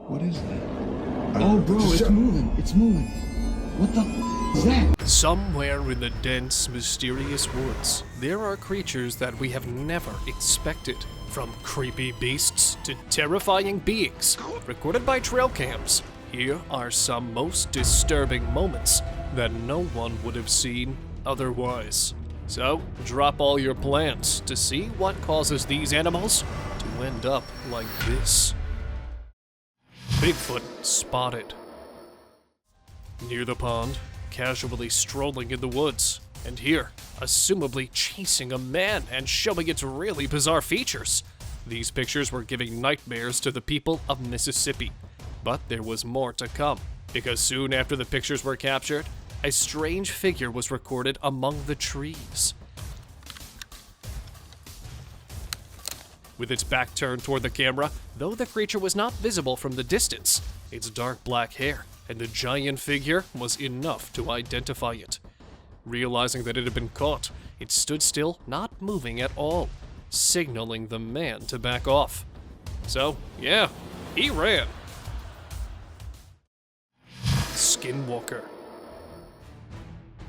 What is that? Oh, bro, it's moving. It's moving. What the is that? Somewhere in the dense, mysterious woods, there are creatures that we have never expected. From creepy beasts to terrifying beings, recorded by trail cams, here are some most disturbing moments that no one would have seen otherwise. So, drop all your plans to see what causes these animals to end up like this. Bigfoot spotted. Near the pond, casually strolling in the woods, and here, assumably chasing a man and showing its really bizarre features. These pictures were giving nightmares to the people of Mississippi. But there was more to come, because soon after the pictures were captured, a strange figure was recorded among the trees. With its back turned toward the camera, though the creature was not visible from the distance, its dark black hair and the giant figure was enough to identify it. Realizing that it had been caught, it stood still, not moving at all, signaling the man to back off. So, yeah, he ran. Skinwalker.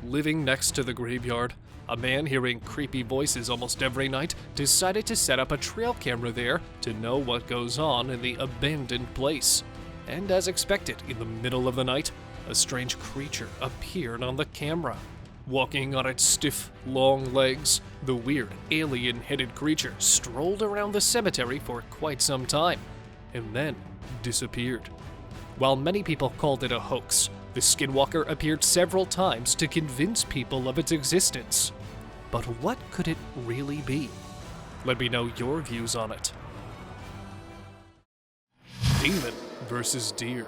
Living next to the graveyard, a man hearing creepy voices almost every night decided to set up a trail camera there to know what goes on in the abandoned place. And as expected, in the middle of the night, a strange creature appeared on the camera. Walking on its stiff, long legs, the weird, alien-headed creature strolled around the cemetery for quite some time, and then disappeared. While many people called it a hoax, the Skinwalker appeared several times to convince people of its existence. But what could it really be? Let me know your views on it. Demon versus deer.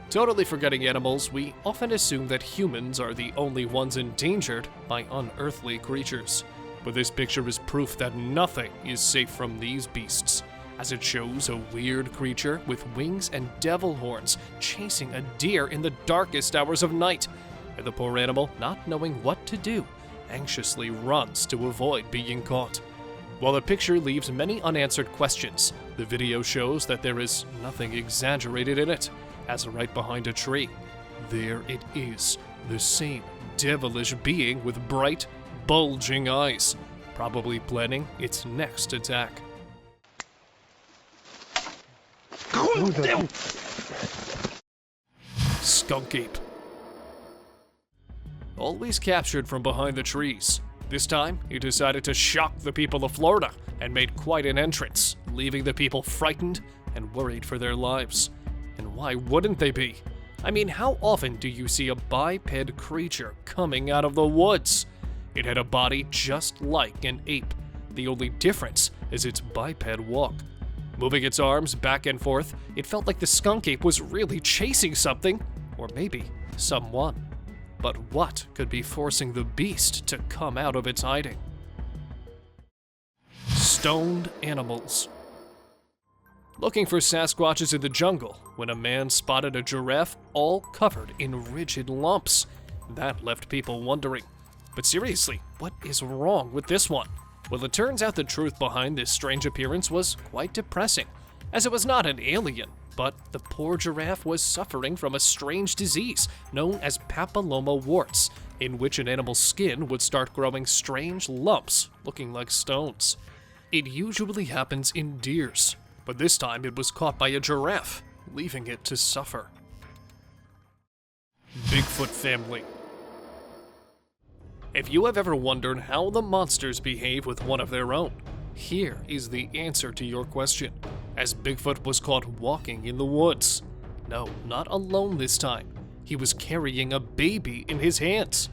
Totally forgetting animals, we often assume that humans are the only ones endangered by unearthly creatures. But this picture is proof that nothing is safe from these beasts, as it shows a weird creature with wings and devil horns chasing a deer in the darkest hours of night. And the poor animal, not knowing what to do, anxiously runs to avoid being caught. While the picture leaves many unanswered questions, the video shows that there is nothing exaggerated in it, as right behind a tree, there it is, the same devilish being with bright, bulging eyes, probably planning its next attack. Skunk ape. Always captured from behind the trees. This time, he decided to shock the people of Florida and made quite an entrance, leaving the people frightened and worried for their lives. And why wouldn't they be? I mean, how often do you see a biped creature coming out of the woods? It had a body just like an ape. The only difference is its biped walk. Moving its arms back and forth, it felt like the skunk ape was really chasing something, or maybe someone. But what could be forcing the beast to come out of its hiding? Stoned animals. Looking for Sasquatches in the jungle when a man spotted a giraffe all covered in rigid lumps. That left people wondering. But seriously, what is wrong with this one? Well, it turns out the truth behind this strange appearance was quite depressing, as it was not an alien, but the poor giraffe was suffering from a strange disease known as papilloma warts, in which an animal's skin would start growing strange lumps looking like stones. It usually happens in deers, but this time it was caught by a giraffe, leaving it to suffer. Bigfoot family. If you have ever wondered how the monsters behave with one of their own, here is the answer to your question, as Bigfoot was caught walking in the woods. No, not alone this time. He was carrying a baby in his hands.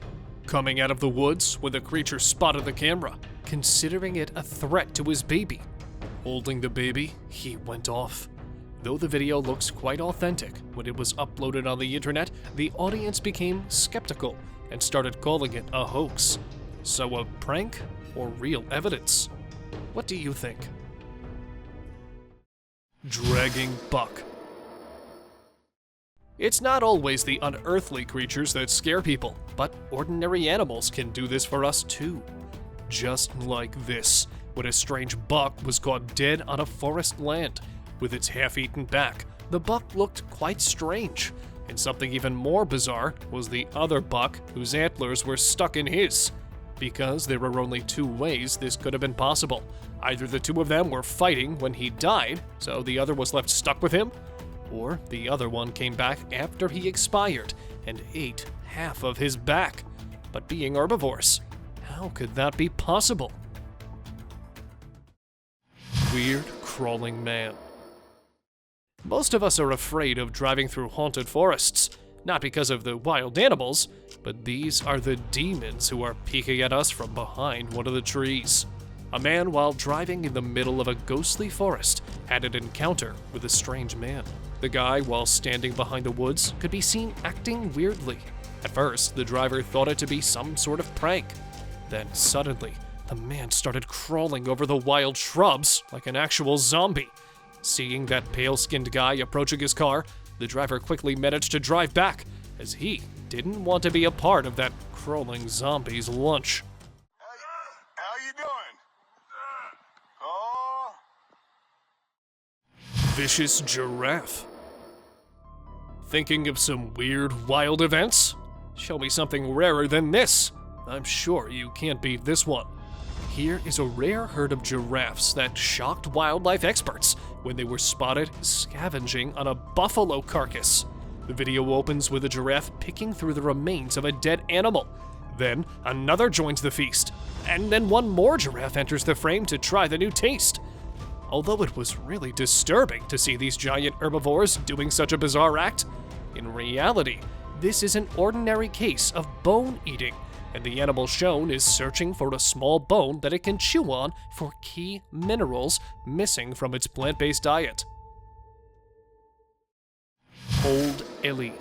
Coming out of the woods when the creature spotted the camera, considering it a threat to his baby. Holding the baby, he went off. Though the video looks quite authentic, when it was uploaded on the internet, the audience became skeptical and started calling it a hoax. So a prank or real evidence? What do you think? Dragging buck. It's not always the unearthly creatures that scare people, but ordinary animals can do this for us too. Just like this, when a strange buck was caught dead on a forest land, with its half-eaten back, the buck looked quite strange, and something even more bizarre was the other buck whose antlers were stuck in his. Because there were only two ways this could have been possible. Either the two of them were fighting when he died, so the other was left stuck with him, or the other one came back after he expired and ate half of his back. But being herbivores, how could that be possible? Weird crawling man. Most of us are afraid of driving through haunted forests, not because of the wild animals, but these are the demons who are peeking at us from behind one of the trees. A man, while driving in the middle of a ghostly forest, had an encounter with a strange man. The guy, while standing behind the woods, could be seen acting weirdly. At first, the driver thought it to be some sort of prank. Then suddenly, the man started crawling over the wild shrubs like an actual zombie. Seeing that pale-skinned guy approaching his car, the driver quickly managed to drive back, as he didn't want to be a part of that crawling zombie's lunch. How you doing? Oh. Vicious giraffe. Thinking of some weird, wild events? Show me something rarer than this. I'm sure you can't beat this one. Here is a rare herd of giraffes that shocked wildlife experts when they were spotted scavenging on a buffalo carcass. The video opens with a giraffe picking through the remains of a dead animal. Then another joins the feast, and then one more giraffe enters the frame to try the new taste. Although it was really disturbing to see these giant herbivores doing such a bizarre act, in reality, this is an ordinary case of bone eating, and the animal shown is searching for a small bone that it can chew on for key minerals missing from its plant-based diet. Old Ellie.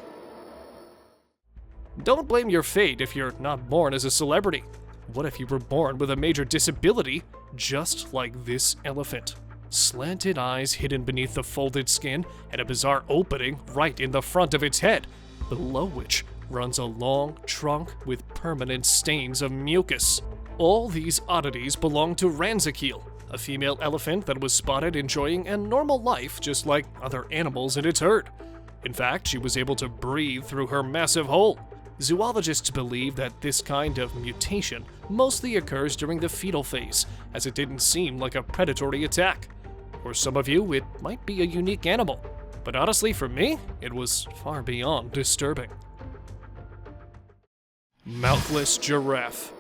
Don't blame your fate if you're not born as a celebrity. What if you were born with a major disability, just like this elephant? Slanted eyes hidden beneath the folded skin, and a bizarre opening right in the front of its head, below which runs a long trunk with permanent stains of mucus. All these oddities belong to Ranzakeel, a female elephant that was spotted enjoying a normal life just like other animals in its herd. In fact, she was able to breathe through her massive hole. Zoologists believe that this kind of mutation mostly occurs during the fetal phase, as it didn't seem like a predatory attack. For some of you, it might be a unique animal, but honestly, for me, it was far beyond disturbing. Mouthless giraffe.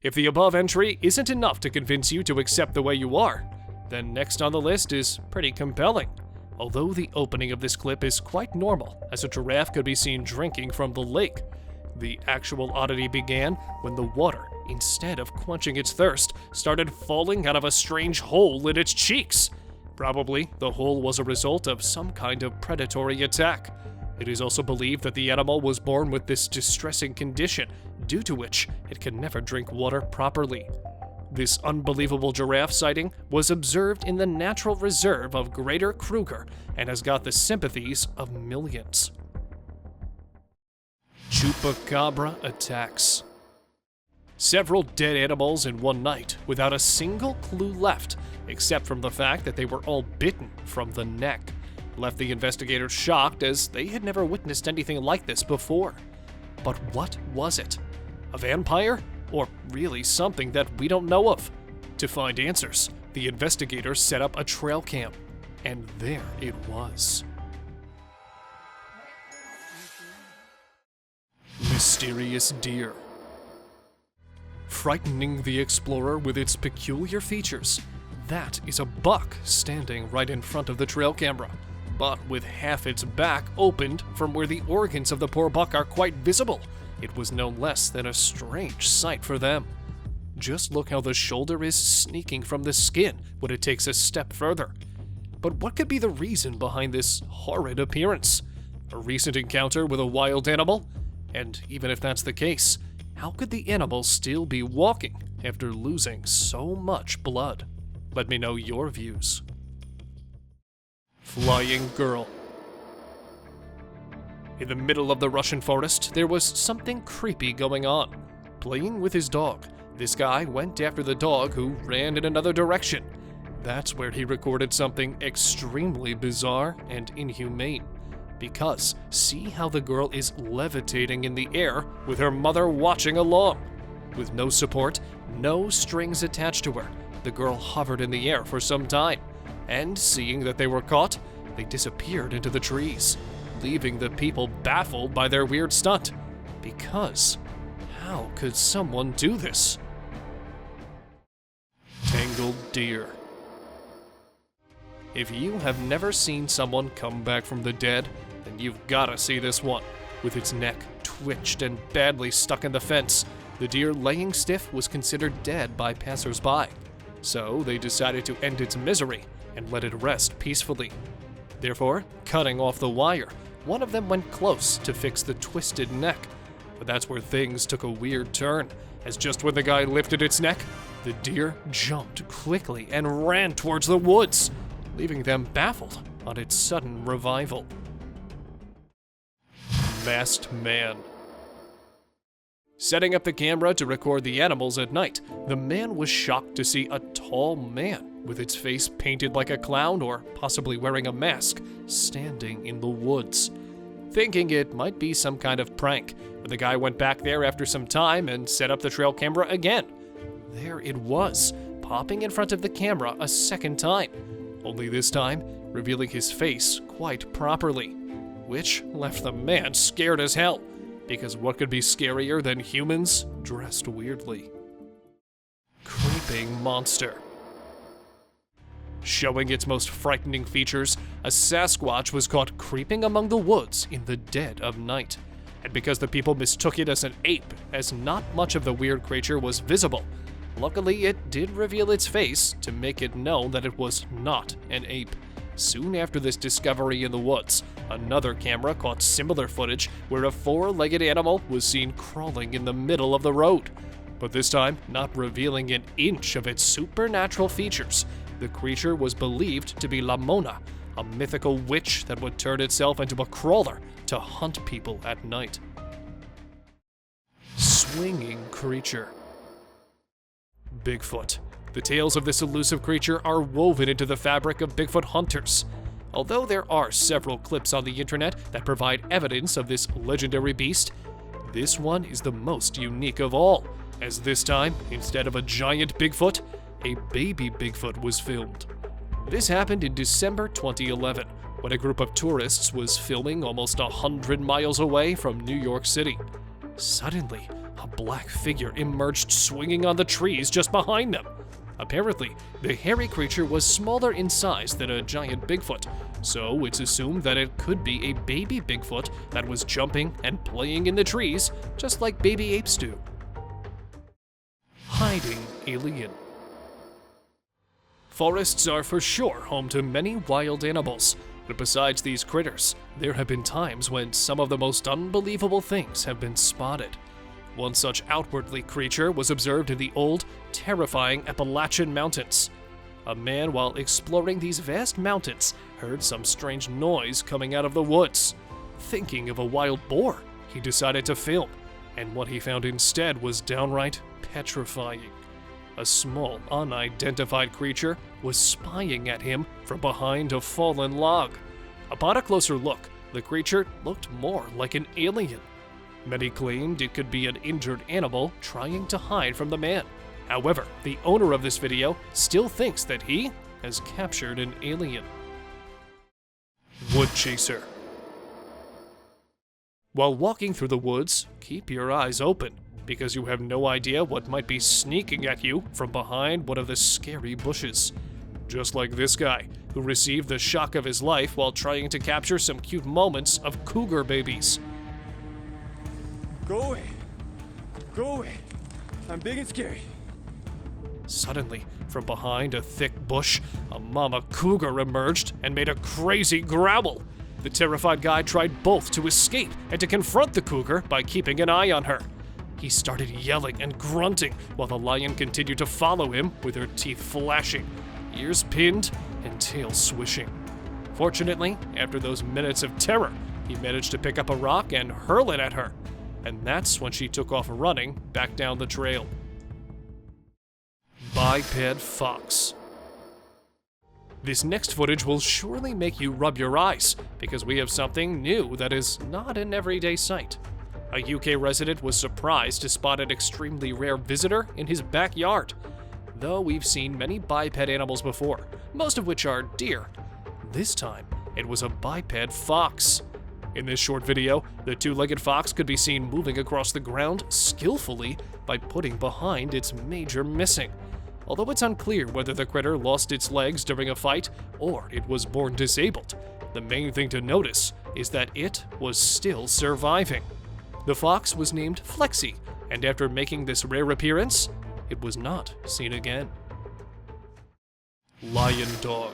If the above entry isn't enough to convince you to accept the way you are, then next on the list is pretty compelling. Although the opening of this clip is quite normal, as a giraffe could be seen drinking from the lake, the actual oddity began when the water, instead of quenching its thirst, started falling out of a strange hole in its cheeks. Probably, the hole was a result of some kind of predatory attack. It is also believed that the animal was born with this distressing condition, due to which it can never drink water properly. This unbelievable giraffe sighting was observed in the natural reserve of Greater Kruger and has got the sympathies of millions. Chupacabra attacks. Several dead animals in one night without a single clue left, except from the fact that they were all bitten from the neck, left the investigators shocked as they had never witnessed anything like this before. But what was it? A vampire? Or really something that we don't know of? To find answers, the investigators set up a trail cam, and there it was. Mysterious deer. Frightening the explorer with its peculiar features, that is a buck standing right in front of the trail camera, but with half its back opened from where the organs of the poor buck are quite visible. It was no less than a strange sight for them. Just look how the shoulder is sneaking from the skin when it takes a step further. But what could be the reason behind this horrid appearance? A recent encounter with a wild animal? And even if that's the case, how could the animal still be walking after losing so much blood? Let me know your views. Flying girl. In the middle of the Russian forest, there was something creepy going on. Playing with his dog, this guy went after the dog who ran in another direction. That's where he recorded something extremely bizarre and inhumane. Because see how the girl is levitating in the air with her mother watching along. With no support, no strings attached to her, the girl hovered in the air for some time, and seeing that they were caught, they disappeared into the trees, leaving the people baffled by their weird stunt. Because how could someone do this? Tangled deer. If you have never seen someone come back from the dead, then you've gotta see this one. With its neck twitched and badly stuck in the fence, the deer laying stiff was considered dead by passers-by. So they decided to end its misery and let it rest peacefully. Therefore, cutting off the wire, one of them went close to fix the twisted neck. But that's where things took a weird turn, as just when the guy lifted its neck, the deer jumped quickly and ran towards the woods, leaving them baffled on its sudden revival. Masked Man. Setting up the camera to record the animals at night, the man was shocked to see a tall man with its face painted like a clown or possibly wearing a mask standing in the woods. Thinking it might be some kind of prank, but the guy went back there after some time and set up the trail camera again. There it was, popping in front of the camera a second time, only this time revealing his face quite properly, which left the man scared as hell, because what could be scarier than humans dressed weirdly? Creeping monster. Showing its most frightening features, a Sasquatch was caught creeping among the woods in the dead of night. And because the people mistook it as an ape, as not much of the weird creature was visible, luckily it did reveal its face to make it known that it was not an ape. Soon after this discovery in the woods, another camera caught similar footage where a four-legged animal was seen crawling in the middle of the road. But this time, not revealing an inch of its supernatural features, the creature was believed to be La Mona, a mythical witch that would turn itself into a crawler to hunt people at night. Swinging creature. Bigfoot. The tales of this elusive creature are woven into the fabric of Bigfoot hunters. Although there are several clips on the internet that provide evidence of this legendary beast, this one is the most unique of all, as this time, instead of a giant Bigfoot, a baby Bigfoot was filmed. This happened in December 2011, when a group of tourists was filming almost 100 miles away from New York City. Suddenly, a black figure emerged swinging on the trees just behind them. Apparently, the hairy creature was smaller in size than a giant Bigfoot, so it's assumed that it could be a baby Bigfoot that was jumping and playing in the trees, just like baby apes do. Hiding alien. Forests are for sure home to many wild animals, but besides these critters, there have been times when some of the most unbelievable things have been spotted. One such outwardly creature was observed in the old, terrifying Appalachian Mountains. A man, while exploring these vast mountains, heard some strange noise coming out of the woods. Thinking of a wild boar, he decided to film, and what he found instead was downright petrifying. A small, unidentified creature was spying at him from behind a fallen log. Upon a closer look, the creature looked more like an alien. Many claimed it could be an injured animal trying to hide from the man. However, the owner of this video still thinks that he has captured an alien. Wood chaser. While walking through the woods, keep your eyes open, because you have no idea what might be sneaking at you from behind one of the scary bushes. Just like this guy, who received the shock of his life while trying to capture some cute moments of cougar babies. Go away. Go away. I'm big and scary. Suddenly, from behind a thick bush, a mama cougar emerged and made a crazy growl. The terrified guy tried both to escape and to confront the cougar by keeping an eye on her. He started yelling and grunting while the lion continued to follow him with her teeth flashing, ears pinned, and tail swishing. Fortunately, after those minutes of terror, he managed to pick up a rock and hurl it at her. And that's when she took off running back down the trail. Biped fox. This next footage will surely make you rub your eyes, because we have something new that is not an everyday sight. A UK resident was surprised to spot an extremely rare visitor in his backyard. Though we've seen many biped animals before, most of which are deer, this time it was a biped fox. In this short video, the two-legged fox could be seen moving across the ground skillfully by putting behind its major missing. Although it's unclear whether the critter lost its legs during a fight or it was born disabled, the main thing to notice is that it was still surviving. The fox was named Flexi, and after making this rare appearance, it was not seen again. Lion dog.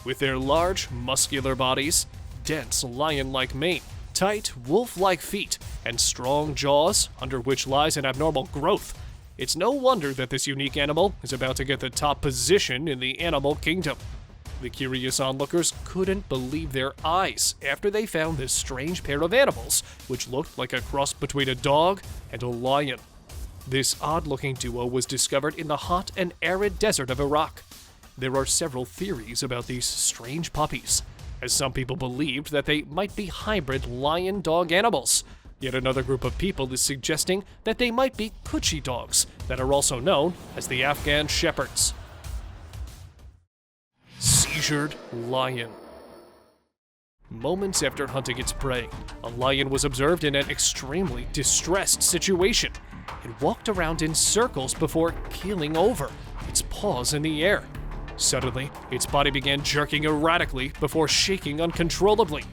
With their large, muscular bodies, dense lion-like mane, tight, wolf-like feet, and strong jaws under which lies an abnormal growth, it's no wonder that this unique animal is about to get the top position in the animal kingdom. The curious onlookers couldn't believe their eyes after they found this strange pair of animals, which looked like a cross between a dog and a lion. This odd-looking duo was discovered in the hot and arid desert of Iraq. There are several theories about these strange puppies, as some people believed that they might be hybrid lion-dog animals. Yet another group of people is suggesting that they might be Coochie dogs that are also known as the Afghan Shepherds. Seizured lion. Moments after hunting its prey, a lion was observed in an extremely distressed situation. It walked around in circles before keeling over, its paws in the air. Suddenly, its body began jerking erratically before shaking uncontrollably.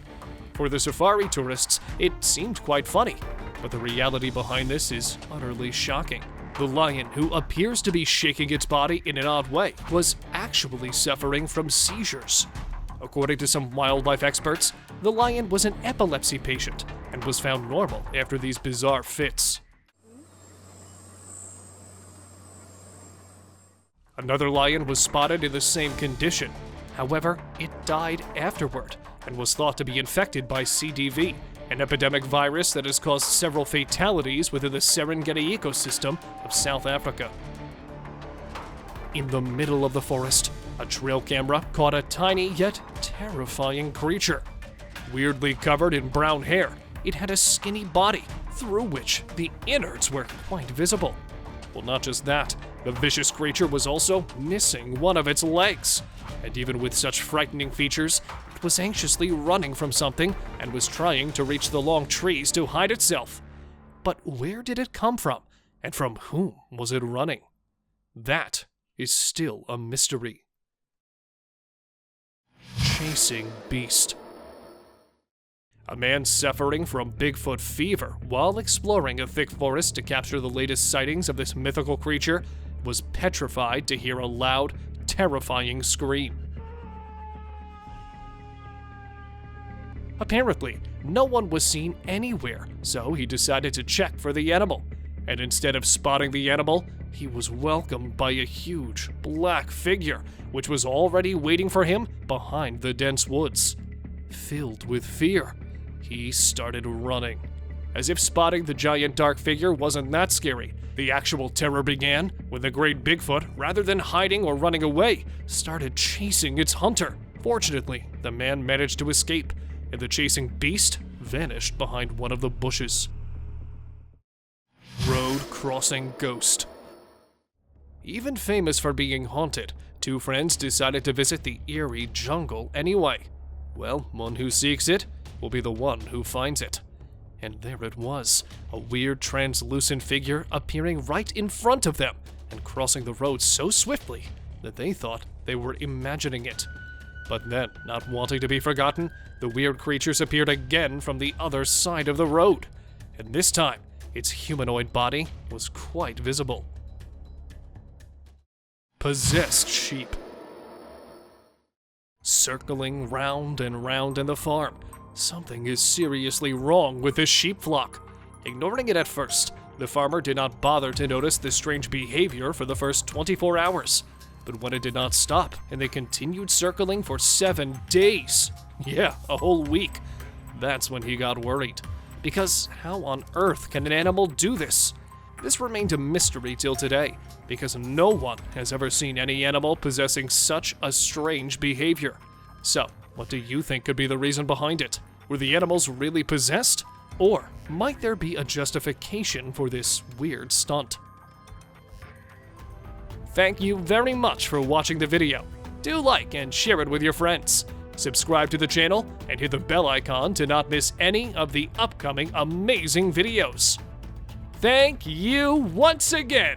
For the safari tourists, it seemed quite funny, but the reality behind this is utterly shocking. The lion, who appears to be shaking its body in an odd way, was actually suffering from seizures. According to some wildlife experts, the lion was an epilepsy patient and was found normal after these bizarre fits. Another lion was spotted in the same condition. However, it died afterward and was thought to be infected by CDV, an epidemic virus that has caused several fatalities within the Serengeti ecosystem of South Africa. In the middle of the forest, a trail camera caught a tiny yet terrifying creature. Weirdly covered in brown hair, it had a skinny body through which the innards were quite visible. Well, not just that, the vicious creature was also missing one of its legs. And even with such frightening features, it was anxiously running from something and was trying to reach the long trees to hide itself. But where did it come from? And from whom was it running? That is still a mystery. Chasing beast. A man suffering from Bigfoot fever while exploring a thick forest to capture the latest sightings of this mythical creature was petrified to hear a loud, terrifying scream. Apparently, no one was seen anywhere, so he decided to check for the animal. And instead of spotting the animal, he was welcomed by a huge, black figure, which was already waiting for him behind the dense woods. Filled with fear, he started running. As if spotting the giant dark figure wasn't that scary, the actual terror began when the great Bigfoot, rather than hiding or running away, started chasing its hunter. Fortunately, the man managed to escape, and the chasing beast vanished behind one of the bushes. Road crossing ghost. Even famous for being haunted, two friends decided to visit the eerie jungle anyway. Well, one who seeks it will be the one who finds it. And there it was, a weird translucent figure appearing right in front of them and crossing the road so swiftly that they thought they were imagining it. But then, not wanting to be forgotten, the weird creatures appeared again from the other side of the road. And this time, its humanoid body was quite visible. Possessed sheep. Circling round and round in the farm, something is seriously wrong with this sheep flock. Ignoring it at first, the farmer did not bother to notice the strange behavior for the first 24 hours. But when it did not stop, and they continued circling for 7 days, yeah, a whole week, that's when he got worried. Because how on earth can an animal do this? This remained a mystery till today, because no one has ever seen any animal possessing such a strange behavior. So, what do you think could be the reason behind it? Were the animals really possessed? Or might there be a justification for this weird stunt? Thank you very much for watching the video. Do like and share it with your friends. Subscribe to the channel and hit the bell icon to not miss any of the upcoming amazing videos. Thank you once again